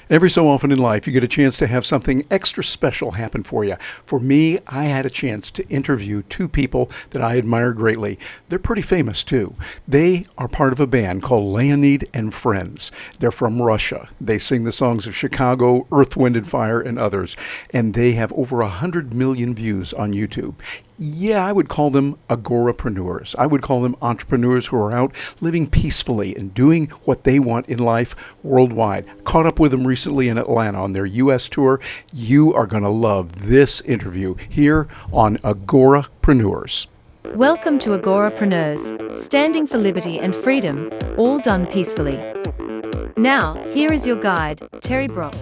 Every so often in life, you get a chance to have something extra special happen for you. For me, I had a chance to interview two people that I admire greatly. They're pretty famous, too. They are part of a band called Leonid and Friends. They're from Russia. They sing the songs of Chicago, Earth, Wind and Fire, and others. And they have over 100 million views on YouTube. Yeah, I would call them Agorapreneurs. I would call them entrepreneurs who are out living peacefully and doing what they want in life worldwide. Caught up with them recently in Atlanta on their U.S. tour. You are going to love this interview here on Agorapreneurs. Welcome to Agorapreneurs, standing for liberty and freedom, all done peacefully. Now, here is your guide, Terry Brock.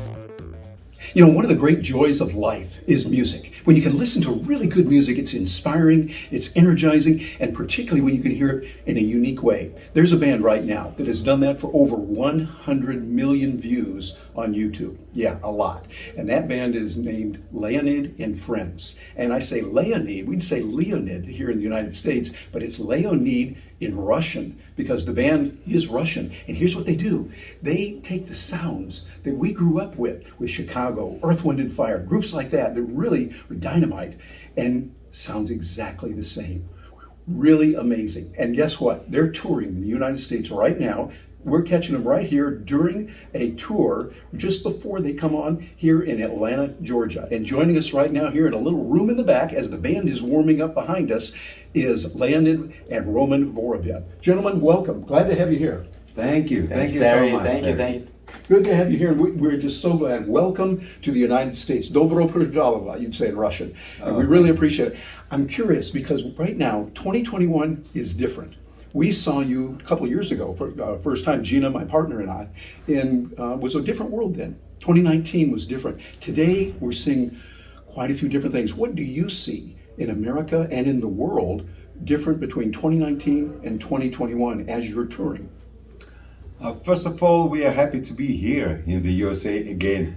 You know, one of the great joys of life is music. When you can listen to really good music, it's inspiring, it's energizing, and particularly when you can hear it in a unique way. There's a band right now that has done that for over 100 million views on YouTube. Yeah, a lot. And that band is named Leonid and Friends. And I say Leonid, we'd say Leonid here in the United States, but it's Leonid in Russian because the band is Russian. And here's what they do. They take the sounds that we grew up with Chicago, Earth, Wind and Fire, groups like that really were dynamite, and sounds exactly the same. Really amazing. And guess what? They're touring in the United States right now. We're catching them right here during a tour just before they come on here in Atlanta, Georgia. And joining us right now here in a little room in the back as the band is warming up behind us is Leonid and Roman Vorobyev. Gentlemen, welcome. Glad to have you here. Thank you. Thank you Terry. so much. Thank you. Good to have you here. We're just so glad. Welcome to the United States. Dobro pожаловать, you'd say in Russian. And we really appreciate it. I'm curious because right now, 2021 is different. We saw you a couple of years ago, for first time, Gina, my partner, and I, was a different world then. 2019 was different. Today, we're seeing quite a few different things. What do you see in America and in the world different between 2019 and 2021 as you're touring? First of all, we are happy to be here in the USA again.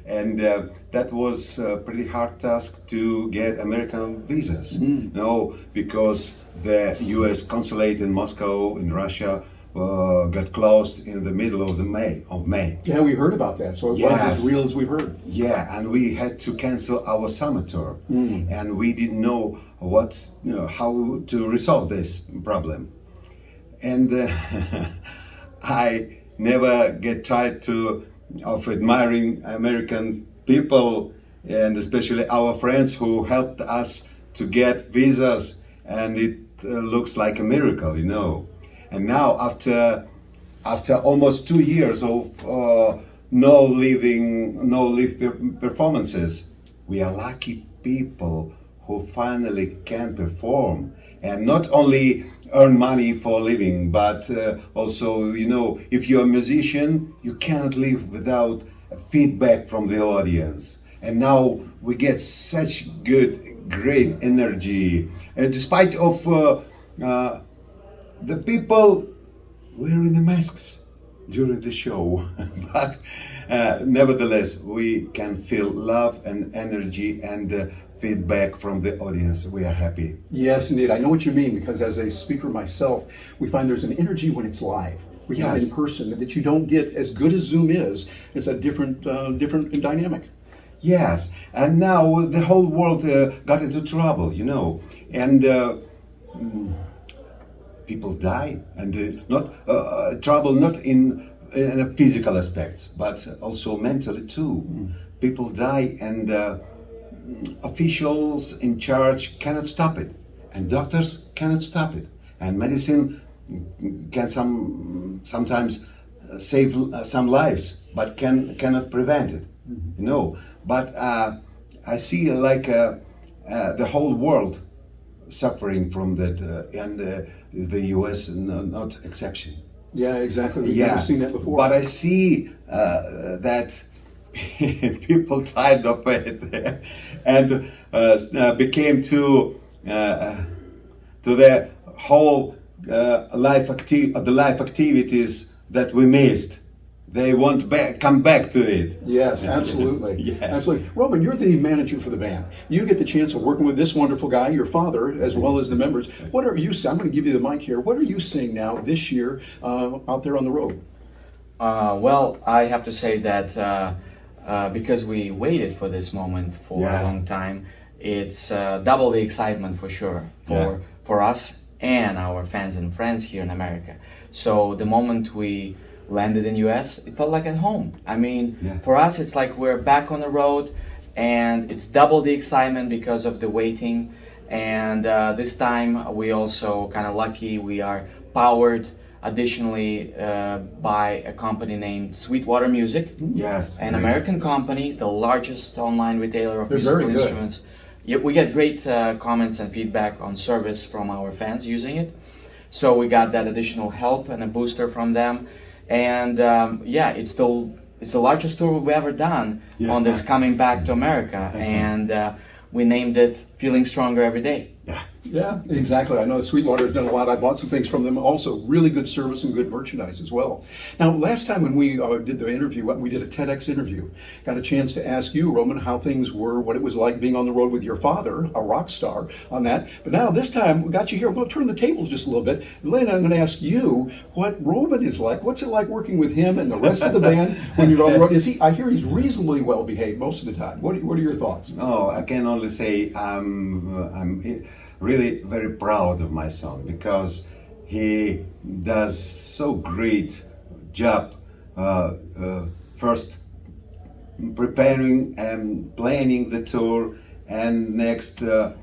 And that was a pretty hard task to get American visas. No, because the US consulate in Moscow, in Russia, got closed in the middle of May. Yeah, we heard about that. So it was as real as we've heard. Yeah, and we had to cancel our summer tour. And we didn't know how to resolve this problem. And I never get tired of admiring American people, and especially our friends who helped us to get visas, and it looks like a miracle, you know. And now after almost 2 years of no live performances, we are lucky people who finally can perform and not only earn money for a living, but also, you know, if you're a musician, you cannot live without feedback from the audience. And now we get such great energy, despite of the people wearing the masks during the show. But nevertheless, we can feel love and energy and feedback from the audience. We are happy. Yes, indeed. I know what you mean, because as a speaker myself, we find there's an energy when it's live. We have in person that you don't get as good as Zoom is. It's a different dynamic. Yes, and now the whole world got into trouble, you know, and people die, and not trouble not in physical aspects, but also mentally too. People die, and officials in charge cannot stop it, and doctors cannot stop it, and medicine can sometimes save some lives, but cannot prevent it, you know. But I see like the whole world suffering from that, and the US not exception. Yeah, exactly. We've never seen that before. But I see that people tired of it and became to the whole life activities that we missed. They want come back to it. Yes, absolutely. Yeah. Absolutely. Roman, you're the manager for the band. You get the chance of working with this wonderful guy, your father, as well as the members. What are you, I'm going to give you the mic here. What are you seeing now this year out there on the road? Well, I have to say that because we waited for this moment for a long time, it's double the excitement for sure for us and our fans and friends here in America. So the moment we landed in US, it felt like at home. I mean, for us, it's like we're back on the road, and it's double the excitement because of the waiting. And this time we also kind of lucky. We are powered additionally by a company named Sweetwater Music. Yes. An American company, the largest online retailer of They're musical very good. instruments. Yeah, we get great comments and feedback on service from our fans using it. So we got that additional help and a booster from them. And it's the largest tour we've ever done on this coming back to America. And we named it Feeling Stronger Every Day. Yeah, exactly. I know Sweetwater has done a lot. I bought some things from them also. Really good service and good merchandise as well. Now, last time when we did the interview, we did a TEDx interview. Got a chance to ask you, Roman, how things were, what it was like being on the road with your father, a rock star, on that. But now this time, we got you here. We'll turn the tables just a little bit. Elena, I'm going to ask you what Roman is like. What's it like working with him and the rest of the band when you're on the road? I hear he's reasonably well behaved most of the time. What are your thoughts? No, I can only say I'm really very proud of my son because he does so great job first preparing and planning the tour, and next a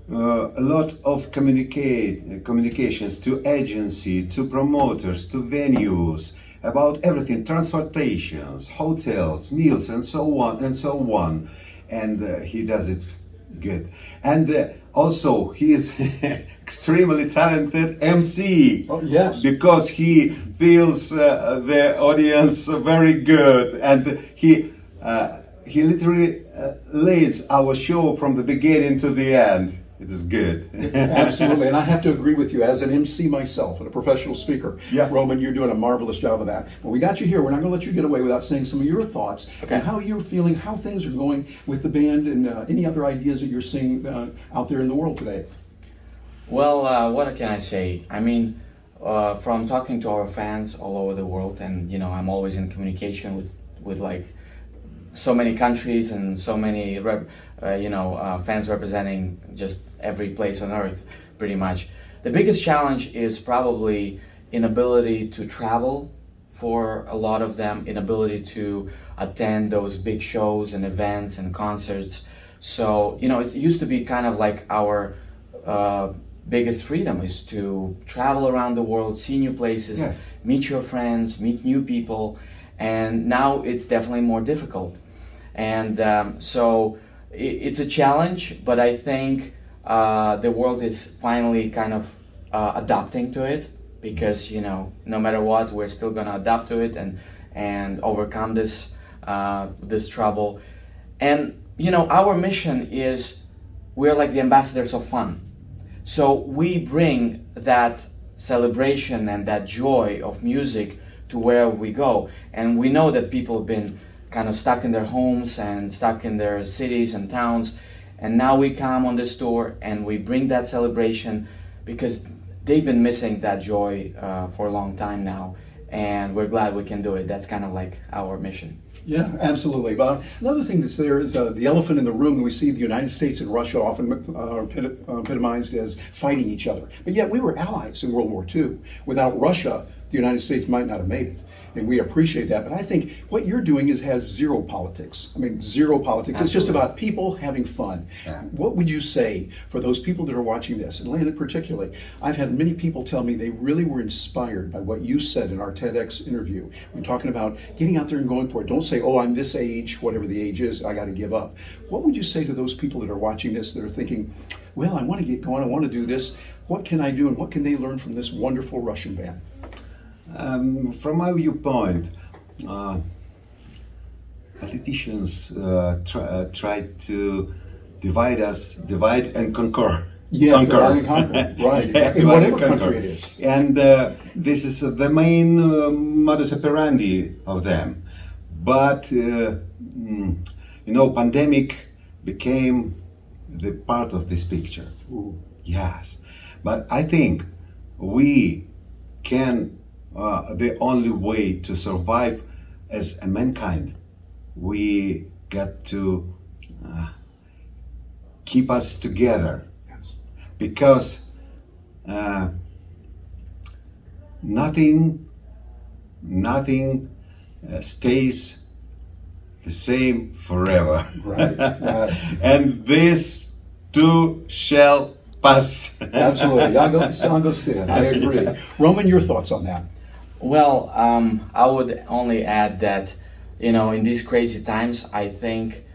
lot of communications to agency, to promoters, to venues, about everything, transportations, hotels, meals, and so on and so on. And he does it good. And also, he is extremely talented MC. Oh, yes. Because he feels the audience very good, and he literally leads our show from the beginning to the end. It is good. Absolutely, and I have to agree with you as an MC myself and a professional speaker. Yeah. Roman, you're doing a marvelous job of that. But we got you here. We're not going to let you get away without saying some of your thoughts and how you're feeling, how things are going with the band, and any other ideas that you're seeing out there in the world today. Well, what can I say? I mean, from talking to our fans all over the world, and I'm always in communication with like so many countries and so many fans representing just every place on earth, pretty much. The biggest challenge is probably inability to travel for a lot of them, inability to attend those big shows and events and concerts. So, it used to be kind of like our biggest freedom is to travel around the world, see new places, meet your friends, meet new people, and now it's definitely more difficult. And so it's a challenge, but I think the world is finally kind of adapting to it, because no matter what, we're still gonna adapt to it and overcome this trouble. And our mission is we're like the ambassadors of fun. So we bring that celebration and that joy of music to wherever we go. And we know that people have been kind of stuck in their homes and stuck in their cities and towns. And now we come on this tour and we bring that celebration, because they've been missing that joy for a long time now. And we're glad we can do it. That's kind of like our mission. Yeah, absolutely. But another thing that's there is the elephant in the room. We see the United States and Russia often epitomized as fighting each other. But yet we were allies in World War II. Without Russia, the United States might not have made it. And we appreciate that. But I think what you're doing has zero politics. I mean, zero politics. Absolutely. It's just about people having fun. Yeah. What would you say for those people that are watching this, and Leonid particularly? I've had many people tell me they really were inspired by what you said in our TEDx interview. We're talking about getting out there and going for it. Don't say, oh, I'm this age, whatever the age is, I got to give up. What would you say to those people that are watching this that are thinking, well, I want to get going, I want to do this. What can I do, and what can they learn from this wonderful Russian band? From my viewpoint, politicians try to divide and conquer. Yes, conquer. divide and conquer. Right, exactly. In Divide whatever and conquer. country it is. And this is the main modus operandi of them. But pandemic became the part of this picture. Ooh. Yes, but I think we can the only way to survive as a mankind. We got to keep us together, Yes. because nothing stays the same forever. Right. Yes. And this too shall pass. Absolutely. I understand. I agree. Roman, your thoughts on that? Well, I would only add that, in these crazy times, I think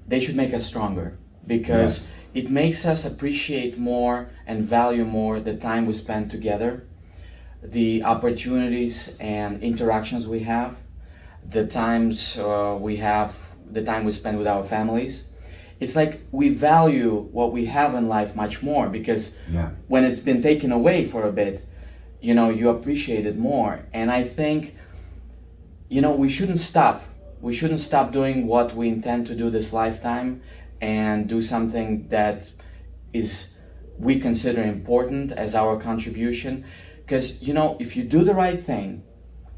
they should make us stronger, because it makes us appreciate more and value more the time we spend together, the opportunities and interactions we have, the time we spend with our families. It's like we value what we have in life much more, because when it's been taken away for a bit, you appreciate it more. And I think, we shouldn't stop. We shouldn't stop doing what we intend to do this lifetime, and do something that we consider important as our contribution. Because, if you do the right thing,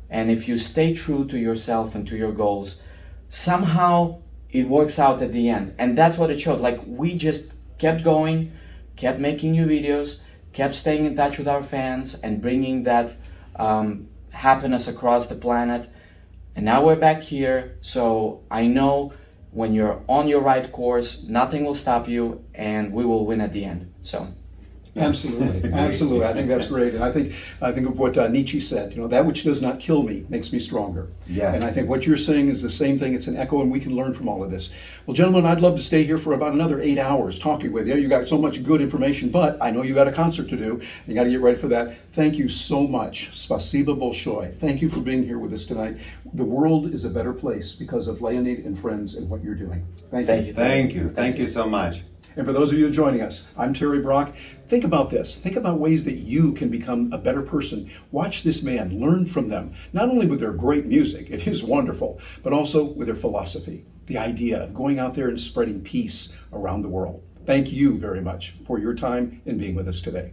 and if you stay true to yourself and to your goals, somehow it works out at the end. And that's what it showed. Like, we just kept going, kept making new videos, kept staying in touch with our fans, and bringing that happiness across the planet. And now we're back here. So I know when you're on your right course, nothing will stop you, and we will win at the end. So. Absolutely, absolutely. I think that's great, and I think of what Nietzsche said. That which does not kill me makes me stronger. Yes. And I think what you're saying is the same thing. It's an echo, and we can learn from all of this. Well, gentlemen, I'd love to stay here for about another 8 hours talking with you. You got so much good information, but I know you got a concert to do. You got to get ready for that. Thank you so much. Spasibo bolshoy. Thank you for being here with us tonight. The world is a better place because of Leonid and Friends and what you're doing. Thank you. Thank you so much. And for those of you joining us, I'm Terry Brock. Think about this. Think about ways that you can become a better person. Watch this man, learn from them, not only with their great music, it is wonderful, but also with their philosophy, the idea of going out there and spreading peace around the world. Thank you very much for your time and being with us today.